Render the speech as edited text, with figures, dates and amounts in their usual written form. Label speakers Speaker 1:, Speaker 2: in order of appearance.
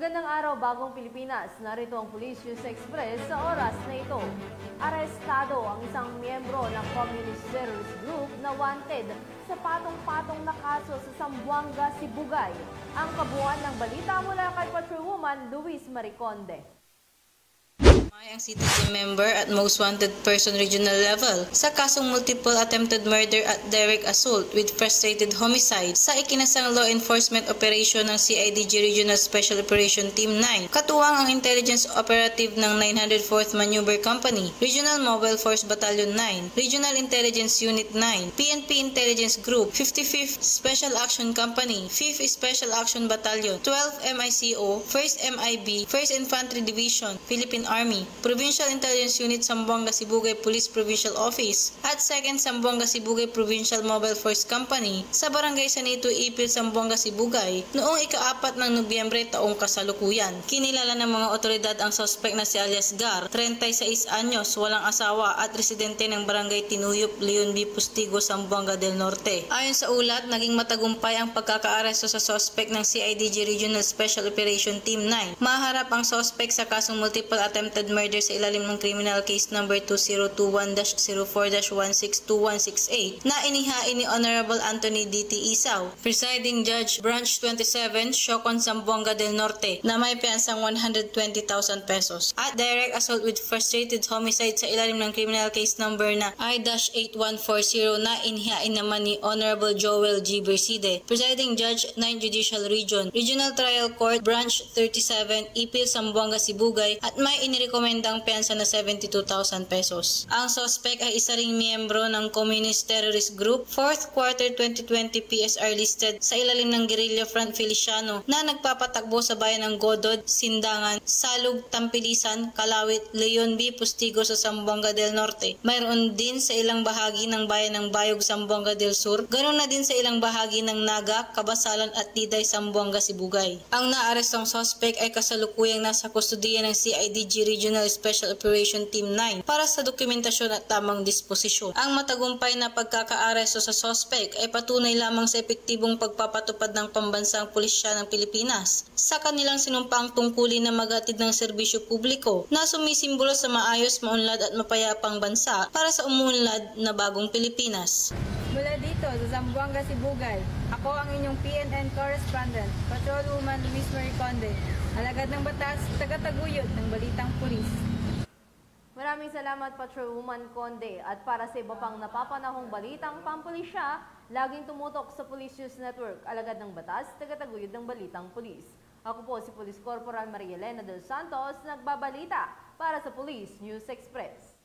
Speaker 1: Magandang araw, Bagong Pilipinas. Narito ang Police News Express sa oras na ito. Arestado ang isang miyembro ng Communist Terrorist Group na wanted sa patong-patong na kaso sa Zamboanga, Sibugay. Ang kabuuan ng balita mula kay Patrolwoman Luis Mariconde.
Speaker 2: Ang citizen member at most wanted person regional level sa kasong multiple attempted murder at direct assault with frustrated homicide sa ikinasang law enforcement operation ng CIDG Regional Special Operation Team 9. Katuwang ang intelligence operative ng 904th Maneuver Company, Regional Mobile Force Battalion 9, Regional Intelligence Unit 9, PNP Intelligence Group, 55th Special Action Company, 5th Special Action Battalion, 12th MICO, 1st MIB, 1st Infantry Division, Philippine Army, Provincial Intelligence Unit Zamboanga Sibugay Police Provincial Office at 2nd Zamboanga Sibugay Provincial Mobile Force Company sa Barangay Sanito Ipil, Zamboanga Sibugay noong ika-4 ng Nobyembre taong kasalukuyan. Kinilala ng mga otoridad ang suspect na si alias Gar, 36 anyos, walang asawa at residente ng Barangay Tinuyup, Leon B. Postigo, Zamboanga del Norte. Ayon sa ulat, naging matagumpay ang pagkakaaresto sa suspect ng CIDG Regional Special Operation Team 9. Maharap ang suspect sa kasong multiple attempted murder sa ilalim ng criminal case number 2021-04-162168 na inihain ni Honorable Anthony D.T. Isaw, Presiding Judge Branch 27, Siocon, Zamboanga del Norte, na may piansang 120,000 pesos at direct assault with frustrated homicide sa ilalim ng criminal case number na I-8140 na inihain naman ni Honorable Joel G. Berside, Presiding Judge 9 Judicial Region, Regional Trial Court Branch 37, Ipil, Zamboanga, Sibugay at may inirekomendang piyansa na 72,000 pesos. Ang suspect ay isa ring miyembro ng Communist Terrorist Group, 4th quarter 2020 PSR listed sa ilalim ng Guerrilla Front Feliciano na nagpapatakbo sa bayan ng Godod, Sindangan, Salug, Tampilisan, Kalawit, Leon B. Postigo sa Zamboanga del Norte. Mayroon din sa ilang bahagi ng bayan ng Bayog, Zamboanga del Sur, ganoon na din sa ilang bahagi ng Naga, Kabasalan at Tiday, Zamboanga, Sibugay. Ang naarestong suspect ay kasalukuyang nasa kustudiya ng CIDG Regional Special Operation Team 9 para sa dokumentasyon at tamang disposisyon. Ang matagumpay na pagkakaaresto sa suspect ay patunay lamang sa epektibong pagpapatupad ng pambansang pulisya ng Pilipinas sa kanilang sinumpaang tungkulin na maghatid ng serbisyo publiko na sumisimbolo sa maayos, maunlad at mapayapang bansa para sa umuunlad na bagong Pilipinas.
Speaker 3: Mula dito sa Zamboanga, Sibugay, ako ang inyong PNN correspondent, Patrolwoman Luis Mariconde, alagad ng batas, tagataguyod ng Balitang Pulis.
Speaker 1: Maraming salamat, Patrolwoman Conde. At para sa iba pang napapanahong balitang pampulisya, laging tumutok sa Police News Network, alagad ng batas, tagataguyod ng Balitang Pulis. Ako po si Police Corporal Maria Elena del Santos, nagbabalita para sa Police News Express.